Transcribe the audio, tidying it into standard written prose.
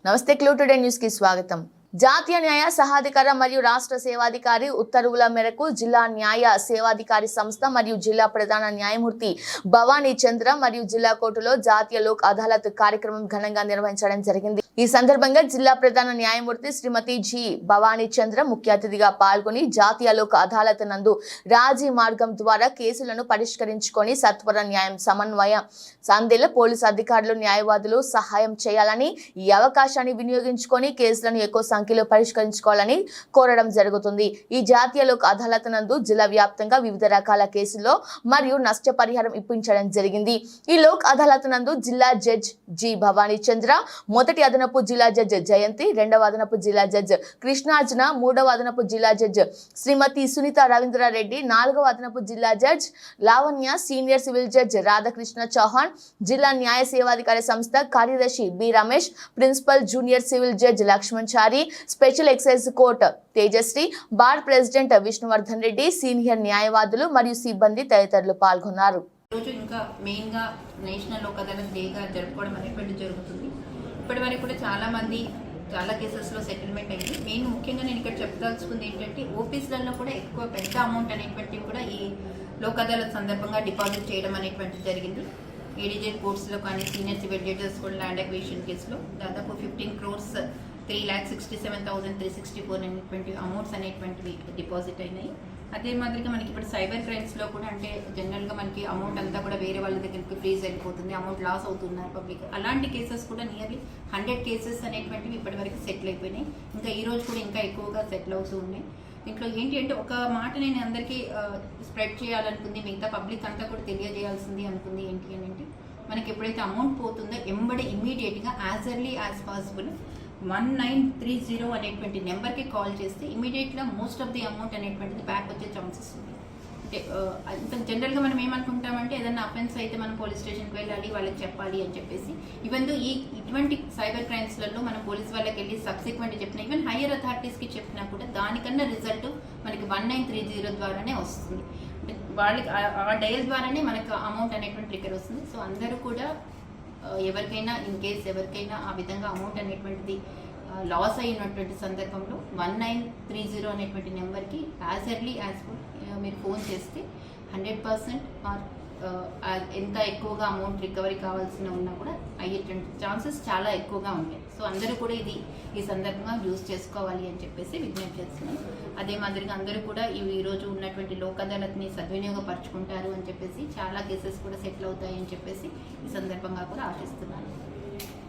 నమస్తే clue today news కి స్వాగతం. జాతీయ న్యాయ సహాధికార మరియు రాష్ట్ర సేవాధికారి ఉత్తర్వుల మేరకు జిల్లా న్యాయ సేవాధికారి సంస్థ మరియు జిల్లా ప్రధాన న్యాయమూర్తి భవానీ చంద్ర మరియు జిల్లా కోర్టులో జాతీయ లోక్ అదాలత్ కార్యక్రమం ఘనంగా నిర్వహించడం జరిగింది. ఈ సందర్భంగా జిల్లా ప్రధాన న్యాయమూర్తి శ్రీమతి జి భవానీ చంద్ర ముఖ్య అతిథిగా పాల్గొని జాతీయ లోక్ అదాలత్ నందు రాజీ మార్గం ద్వారా కేసులను పరిష్కరించుకొని సత్వర న్యాయం సమన్వయ సందేల పోలీసు అధికారులు న్యాయవాదులు సహాయం చేయాలని, ఈ అవకాశాన్ని వినియోగించుకొని కేసులను ఎక్కువ సంఖ్యలో పరిష్కరించుకోవాలని కోరడం జరుగుతుంది. ఈ జాతీయ లోక్ అదాలత్ నందు జిల్లా వ్యాప్తంగా వివిధ రకాల కేసుల్లో మరియు నష్టపరిహారం ఇప్పించడం జరిగింది. ఈ లోక్ అదాలత్ నందు జిల్లా జడ్జ్ జి భవానీ చంద్ర, మొదటి అదనపు జిల్లా జడ్జ్ జయంతి, రెండవ అదనపు జిల్లా జడ్జ్ కృష్ణార్జున, మూడవ అదనపు జిల్లా జడ్జ్ శ్రీమతి సునీత రవీంద్రారెడ్డి, నాలుగవ అదనపు జిల్లా judge Lavanya, senior civil judge Radhakrishna Chauhan, జిల్లా న్యాయ సేవాధికారి సంస్థ కార్యదర్శి B Ramesh, principal junior civil judge Lakshman Chari, special excise court Tejashri, bar president Vishnuvardhan Reddy, senior న్యాయవాదులు మరియు సిబ్బంది తదితరులు పాల్గొన్నారు. రోజు ఇంకా మెయిన్గా నేషనల్ లోక్ అదాలత్ డేగా జరుపుకోవడం అనేటువంటి జరుగుతుంది. ఇప్పటి వరకు కూడా చాలా కేసెస్లో సెటిల్మెంట్ అయింది. మెయిన్ ముఖ్యంగా నేను ఇక్కడ చెప్పదలుచుకుంది ఏంటంటే ఓపీస్లలో కూడా ఎక్కువ పెద్ద అమౌంట్ అనేటువంటివి కూడా ఈ లోక్ అదాలత్ సందర్భంగా డిపాజిట్ చేయడం అనేటువంటిది జరిగింది. ఏడీజే కోర్ట్స్లో కానీ సీనియర్ సివిల్ జడ్జెస్ కూడా ల్యాండ్ అక్విజిషన్ కేసులో దాదాపు 15 crores 3,67,364 అనేటువంటి అమౌంట్స్ అనేటువంటివి డిపాజిట్ అయినాయి. అదే మాదిరిగా మనకి ఇప్పుడు సైబర్ క్రైమ్స్లో కూడా అంటే జనరల్గా మనకి అమౌంట్ అంతా కూడా వేరే వాళ్ళ దగ్గరికి ఫ్రీజ్ అయిపోతుంది, అమౌంట్ లాస్ అవుతున్నారు పబ్లిక్. అలాంటి కేసెస్ కూడా నియర్లీ 100 కేసెస్ అనేటువంటివి ఇప్పటివరకు సెటిల్ అయిపోయినాయి. ఇంకా ఈ రోజు కూడా ఇంకా ఎక్కువగా సెటిల్ అవుతూ ఉన్నాయి. దీంట్లో ఏంటి అంటే ఒక మాట నేను అందరికీ స్ప్రెడ్ చేయాలనుకుంది, మిగతా పబ్లిక్ అంతా కూడా తెలియజేయాల్సింది అనుకుంది ఏంటి అని అంటే మనకి ఎప్పుడైతే అమౌంట్ పోతుందో ఎంబడే ఇమ్మీడియట్గా యాజ్ ఎర్లీ యాజ్ పాసిబుల్ 1930 అనేటువంటి నెంబర్కి కాల్ చేస్తే ఇమీడియట్గా మోస్ట్ ఆఫ్ ది అమౌంట్ అనేటువంటిది బ్యాక్ వచ్చే ఛాన్సెస్ ఉంది. అంటే జనరల్గా మనం ఏమనుకుంటామంటే ఏదైనా అఫెన్స్ అయితే మనం పోలీస్ స్టేషన్కి వెళ్ళాలి, వాళ్ళకి చెప్పాలి అని చెప్పేసి. ఈవెన్ ఇటువంటి సైబర్ క్రైమ్స్లలో మనం పోలీస్ వాళ్ళకి వెళ్ళి సబ్సిక్వెంట్ చెప్పినా, ఈవెన్ హయ్యర్ అథారిటీస్కి చెప్పినా కూడా దానికన్నా రిజల్ట్ మనకి 1930 ద్వారానే వస్తుంది. అంటే వాళ్ళకి ఆ డయల్ ద్వారానే మనకు అమౌంట్ అనేటువంటి ట్రిగర్ వస్తుంది. సో అందరూ కూడా ఎవరికైనా ఇన్ కేస్ ఎవరికైనా ఆ విధంగా అమౌంట్ అనేటువంటిది లాస్ అయినటువంటి సందర్భంలో 1930 అనేటువంటి నెంబర్కి యాజ్ ఎర్లీ యాజ్ మీరు ఫోన్ చేస్తే 100% ఎంత ఎక్కువగా అమౌంట్ రికవరీ కావాల్సిన ఉన్నా కూడా అయ్యేటువంటి ఛాన్సెస్ చాలా ఎక్కువగా ఉన్నాయి. సో అందరూ కూడా ఈ సందర్భంగా యూజ్ చేసుకోవాలి అని చెప్పేసి విజ్ఞప్తి చేస్తున్నాం. అదే మాదిరిగా అందరూ కూడా ఈరోజు ఉన్నటువంటి లోక్ అదాలత్ని సద్వినియోగపరచుకుంటారు అని చెప్పేసి, చాలా కేసెస్ కూడా సెటిల్ అవుతాయి అని చెప్పేసి ఈ సందర్భంగా కూడా ఆశిస్తున్నాను.